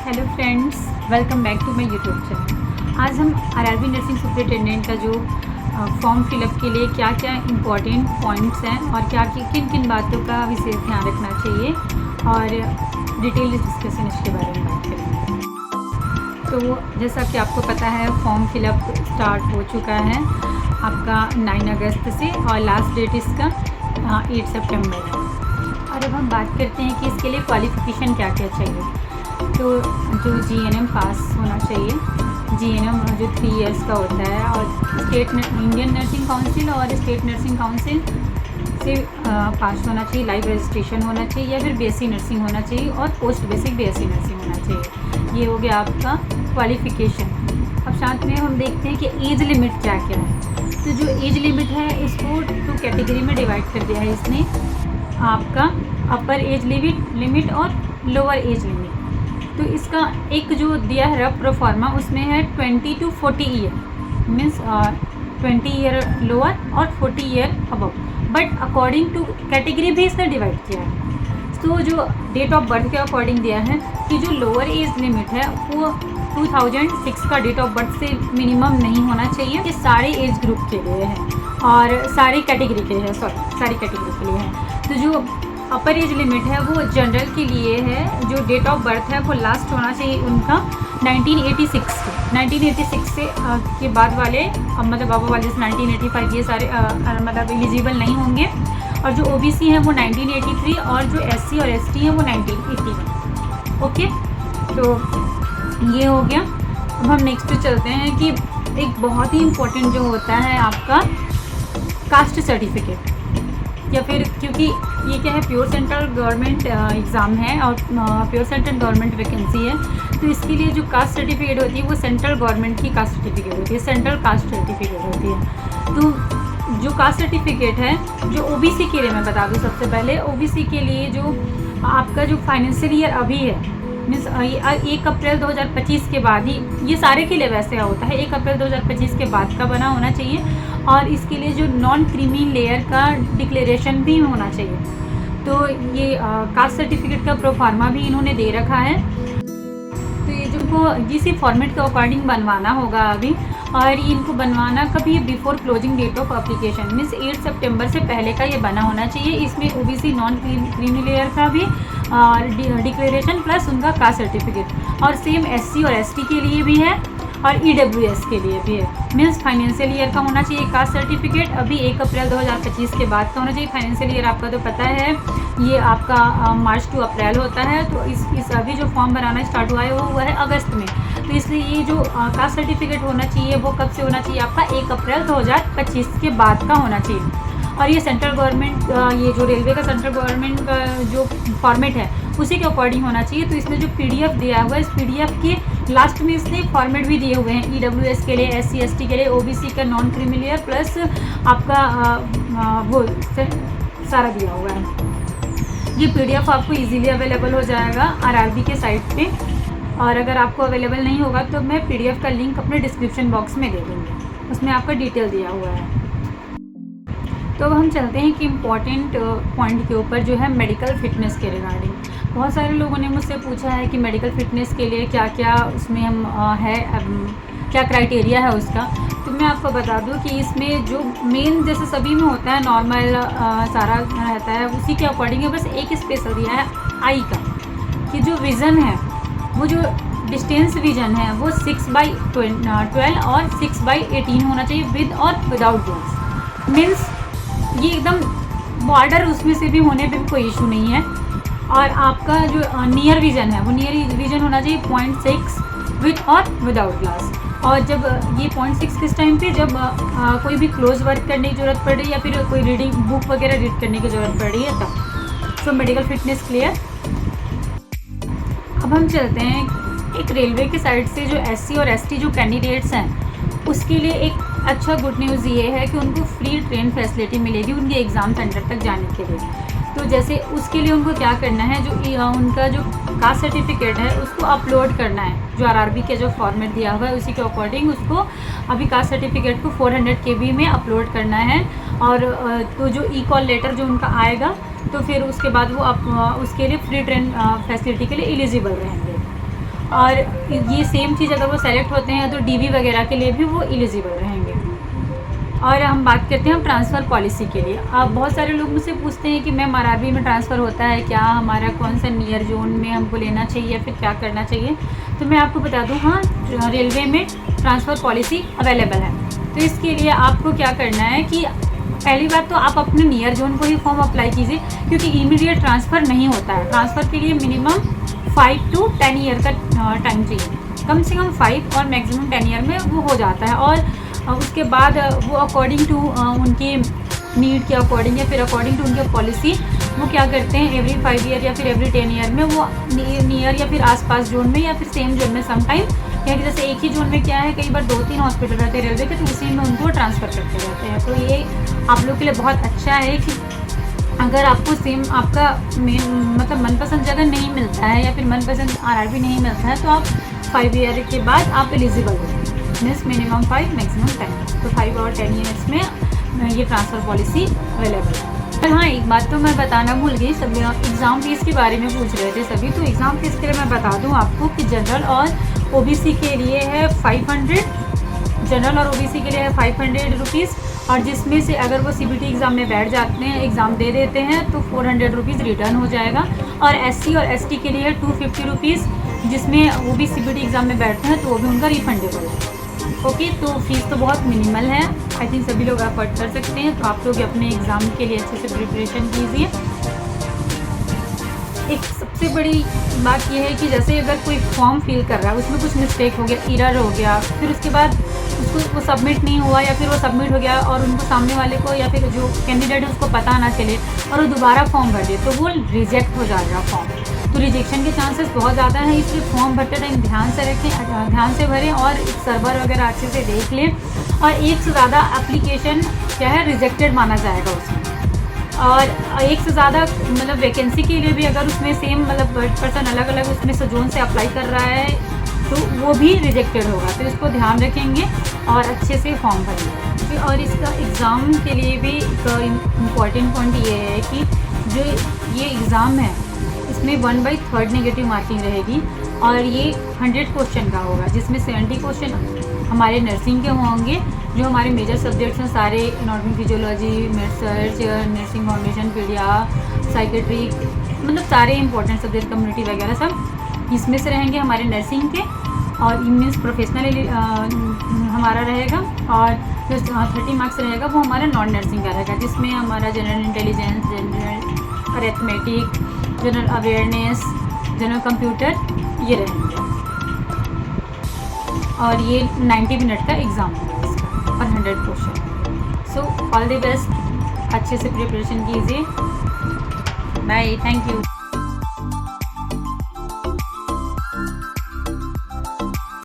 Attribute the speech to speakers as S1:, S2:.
S1: Hello friends, welcome back to my YouTube channel. आज हम RRB nursing superintendent का जो फॉर्म फिलअप के लिए क्या क्या इम्पोर्टेंट पॉइंट्स हैं और क्या किन किन बातों का विशेष ध्यान रखना चाहिए और डिटेल डिस्कशन इसके बारे में बात करेंगे। तो जैसा कि आपको पता है, फॉर्म फिलअप स्टार्ट हो चुका है आपका 9 अगस्त से और लास्ट डेट इसका 8 सितंबर है। और अब हम बात करते हैं कि इसके लिए क्वालिफ़िकेशन क्या क्या चाहिए। तो जो जीएनएम पास होना चाहिए, जीएनएम जो 3 इयर्स का होता है, और इंडियन नर्सिंग काउंसिल और स्टेट नर्सिंग काउंसिल से पास होना चाहिए, लाइव रजिस्ट्रेशन होना चाहिए या फिर बीएससी नर्सिंग होना चाहिए और पोस्ट बेसिक बीएससी नर्सिंग होना चाहिए। ये हो गया आपका क्वालिफ़िकेशन। अब साथ में हम देखते हैं कि एज लिमिट क्या क्या है। तो जो एज लिमिट है इसको 2 कैटेगरी में डिवाइड कर दिया है इसने, आपका अपर एज लिमिट और लोअर एज लिमिट। तो इसका एक जो दिया है रफ प्रोफार्मा, उसमें है 20 to 40 year, means 20 year lower और 40 year above, but according to category भी इसने डिवाइड किया है। तो जो डेट ऑफ बर्थ के अकॉर्डिंग दिया है कि जो लोअर एज लिमिट है वो 2006 का डेट ऑफ बर्थ से मिनिमम नहीं होना चाहिए। ये सारे एज ग्रुप के लिए है और सारी कैटेगरी के लिए है, सारी कैटेगरी के लिए है। तो जो अपर एज लिमिट है वो जनरल के लिए है, जो डेट ऑफ बर्थ है वो लास्ट होना चाहिए उनका 1986 से के बाद वाले, मतलब बाबा वाले से 1985, ये सारे मतलब एलिजिबल नहीं होंगे। और जो ओबीसी हैं वो 1983 और जो एससी और एसटी हैं वो 1981। ओके, तो ये हो गया। अब हम नेक्स्ट चलते हैं कि एक बहुत ही इम्पोर्टेंट जो होता है आपका कास्ट सर्टिफिकेट, या फिर क्योंकि ये क्या है, प्योर सेंट्रल गवर्नमेंट एग्ज़ाम है और प्योर सेंट्रल गवर्नमेंट वैकेंसी है। तो इसके लिए जो कास्ट सर्टिफिकेट होती है वो सेंट्रल गवर्नमेंट की कास्ट सर्टिफिकेट होती है, सेंट्रल कास्ट सर्टिफिकेट होती है। तो जो कास्ट सर्टिफिकेट है जो ओबीसी के लिए, मैं बता दूँ सबसे पहले, ओबीसी के लिए जो आपका जो फाइनेंशियल ईयर अभी है, मीन्स 1 अप्रैल 2025 के बाद ही, ये सारे के लिए वैसे होता है, 1 अप्रैल 2025 के बाद का बना होना चाहिए। और इसके लिए जो नॉन क्रीमी लेयर का डिक्लेरेशन भी होना चाहिए। तो ये कास्ट सर्टिफिकेट का प्रोफार्मा भी इन्होंने दे रखा है। तो ये जो जिस फॉर्मेट के अकॉर्डिंग बनवाना होगा अभी, और इनको बनवाना कभी before closing date of application, means 8 सितंबर से पहले का ये बना होना चाहिए। इसमें ओबीसी नॉन क्रीमी लेयर का भी डिक्लेरेशन प्लस उनका कास्ट सर्टिफिकेट, और सेम एससी और एसटी के लिए भी है और ईडब्ल्यूएस के लिए भी है। मीन्स फाइनेंशियल ईयर का होना चाहिए कास्ट सर्टिफिकेट, अभी 1 अप्रैल 2025 के बाद का होना चाहिए। फाइनेंशियल ईयर आपका तो पता है ये आपका मार्च टू अप्रैल होता है। तो इस अभी जो फॉर्म बनाना स्टार्ट हुआ है वो हुआ है अगस्त में। तो इसलिए ये जो कास्ट सर्टिफिकेट होना चाहिए वो कब से होना चाहिए, आपका 1 अप्रैल 2025 के बाद का होना चाहिए। और ये सेंट्रल गवर्नमेंट, ये जो रेलवे का सेंट्रल गवर्नमेंट का जो फॉर्मेट है उसी के अकॉर्डिंग होना चाहिए। तो इसमें जो पीडीएफ दिया हुआ है, इस पीडीएफ के लास्ट में इसने फॉर्मेट भी दिए हुए हैं, ईडब्ल्यूएस के लिए, एससी एसटी के लिए, ओबीसी का नॉन क्रीमी लेयर प्लस आपका वो सारा दिया हुआ है। ये पीडीएफ आपको इजीली अवेलेबल हो जाएगा आरआरबी के साइट पे, और अगर आपको अवेलेबल नहीं होगा तो मैं पीडीएफ का लिंक अपने डिस्क्रिप्शन बॉक्स में दे दूँगी, उसमें आपका डिटेल दिया हुआ है। तो अब हम चलते हैं कि इम्पॉर्टेंट पॉइंट के ऊपर, जो है मेडिकल फ़िटनेस के रिगार्डिंग। बहुत सारे लोगों ने मुझसे पूछा है कि मेडिकल फ़िटनेस के लिए क्या क्या उसमें हम क्या क्राइटेरिया है उसका। तो मैं आपको बता दूं कि इसमें जो मेन जैसे सभी में होता है नॉर्मल सारा रहता है, उसी के अकॉर्डिंग है। बस एक स्पेशल दिया है आई का, कि जो विज़न है वो जो डिस्टेंस विज़न है वो 6/12 और 6/18 होना चाहिए, विद और विदाउट ग्लास। मीन्स ये एकदम बॉर्डर उसमें से भी होने पे भी कोई इशू नहीं है। और आपका जो नियर विज़न है वो नियर विज़न होना चाहिए 0.6 विद और विदाउट ग्लास। और जब ये 0.6 किस टाइम पे, जब कोई भी क्लोज वर्क करने की ज़रूरत पड़ रही है या फिर कोई रीडिंग बुक वगैरह रीड करने की ज़रूरत पड़ रही है तब। So medical fitness clear. अब हम चलते हैं एक रेलवे की साइड से जो एससी और एसटी जो कैंडिडेट्स हैं उसके लिए एक अच्छा गुड न्यूज़ ये है कि उनको फ्री ट्रेन फैसिलिटी मिलेगी उनके एग्ज़ाम सेंटर तक जाने के लिए। तो जैसे उसके लिए उनको क्या करना है, जो उनका जो कास्ट सर्टिफिकेट है उसको अपलोड करना है, जो आरआरबी के जो फॉर्मेट दिया हुआ है उसी के अकॉर्डिंग उसको अभी कास्ट सर्टिफिकेट को 400 KB में अपलोड करना है। और तो जो ई कॉल लेटर जो उनका आएगा तो फिर उसके बाद वो उसके लिए फ्री ट्रेन फैसिलिटी के लिए एलिजिबल रहेंगे। और ये सेम चीज़ अगर वो सेलेक्ट होते हैं तो डीवी वगैरह के लिए भी वो एलिजिबल रहेंगे। और हम बात करते हैं हम ट्रांसफ़र पॉलिसी के लिए। अब बहुत सारे लोग मुझसे पूछते हैं कि मैम आरआरबी में ट्रांसफ़र होता है क्या, हमारा कौन सा नियर जोन में हमको लेना चाहिए या फिर क्या करना चाहिए। तो मैं आपको बता दूं, हाँ रेलवे में ट्रांसफ़र पॉलिसी अवेलेबल है। तो इसके लिए आपको क्या करना है कि पहली बात तो आप अपने नियर जोन को ही फॉर्म अप्लाई कीजिए, क्योंकि इमीडिएट ट्रांसफ़र नहीं होता है। ट्रांसफ़र के लिए मिनिमम 5 to 10 ईयर का टाइम चाहिए, कम से कम 5 और मैक्सिमम 10 ईयर में वो हो जाता है। और उसके बाद वो अकॉर्डिंग टू उनकी नीड के अकॉर्डिंग या फिर अकॉर्डिंग टू उनकी पॉलिसी वो क्या करते हैं, एवरी 5 ईयर या फिर एवरी 10 ईयर में वो नियर या फिर आसपास जोन में या फिर सेम जोन में समटाइम, या जैसे एक ही जोन में क्या है कई बार 2-3 हॉस्पिटल रहते हैं रेलवे के, तो उसी में उनको ट्रांसफ़र करते रहते हैं। तो ये आप लोग के लिए बहुत अच्छा है कि अगर आपको सेम आपका मतलब मनपसंद जगह नहीं मिलता है या फिर मनपसंद आरआरबी नहीं मिलता है, तो आप 5 ईयर के बाद आप एलिजिबल हो, मीन्स मिनिमम 5 मैक्सिमम 10। तो 5 और 10 ईयर्स में ये ट्रांसफ़र पॉलिसी अवेलेबल है। पर हाँ, एक बात तो मैं बताना भूल गई, सभी एग्ज़ाम फीस के बारे में पूछ रहे थे सभी। तो एग्ज़ाम फीस के लिए मैं बता दूँ आपको कि जनरल और ओबीसी के लिए है 500, जनरल और ओबीसी के लिए है 500 रुपीज़। और जिसमें से अगर वो सीबीटी एग्ज़ाम में बैठ जाते हैं, एग्ज़ाम दे देते हैं, तो 400 रुपीज़ रिटर्न हो जाएगा। और एससी और एसटी के लिए है 250 रुपीज़, जिसमें वो भी सीबीटी एग्ज़ाम में बैठते हैं तो वो भी उनका रिफंडेबल है। ओके, तो फीस तो बहुत मिनिमल है, आई थिंक सभी लोग अफोर्ड कर सकते हैं। तो आप लोग अपने एग्ज़ाम के लिए अच्छे से प्रिपरेशन कीजिए। एक सबसे बड़ी बात यह है कि जैसे अगर कोई फॉर्म फिल कर रहा है उसमें कुछ मिस्टेक हो गया, एरर हो गया, फिर उसके बाद उसको वो सबमिट नहीं हुआ या फिर वो सबमिट हो गया और उनको सामने वाले को या फिर जो कैंडिडेट है उसको पता ना चले और वो दोबारा फॉर्म भर दे, तो वो रिजेक्ट हो जाएगा फॉर्म। तो रिजेक्शन के चांसेस बहुत ज़्यादा हैं, इसलिए फॉर्म भरते टाइम ध्यान से रखें, ध्यान से भरें और सर्वर वगैरह अच्छे से देख लें। और एक से ज़्यादा एप्लीकेशन क्या है रिजेक्टेड माना जाएगा उसमें। और एक से ज़्यादा मतलब वैकेंसी के लिए भी अगर उसमें सेम मतलब पर्सन अलग अलग उसमें से जोन से अप्लाई कर रहा है तो वो भी रिजेक्टेड होगा। तो इसको ध्यान रखेंगे और अच्छे से फॉर्म भरेंगे। और इसका एग्ज़ाम के लिए भी एक इम्पॉर्टेंट पॉइंट ये है कि जो ये एग्ज़ाम है इसमें 1/3 नेगेटिव मार्किंग रहेगी और ये 100 क्वेश्चन का होगा, जिसमें 70 क्वेश्चन हमारे नर्सिंग के होंगे। जो हमारे मेजर सब्जेक्ट्स हैं सारे anatomy physiology, med surg, nursing foundation, pedia, psychiatry, मतलब सारे इंपॉर्टेंट सब्जेक्ट, कम्युनिटी वगैरह सब इसमें से रहेंगे हमारे नर्सिंग के। और मीन्स प्रोफेशनल हमारा रहेगा। और जो 30 मार्क्स रहेगा वो हमारा नॉन नर्सिंग का रहेगा, जिसमें हमारा general intelligence, general arithmetic, general awareness, general computer ये रहेंगे। और ये 90 मिनट का एग्ज़ाम होगा इसका और 100 question. So all the best, अच्छे से प्रिपरेशन कीजिए। Bye, thank you.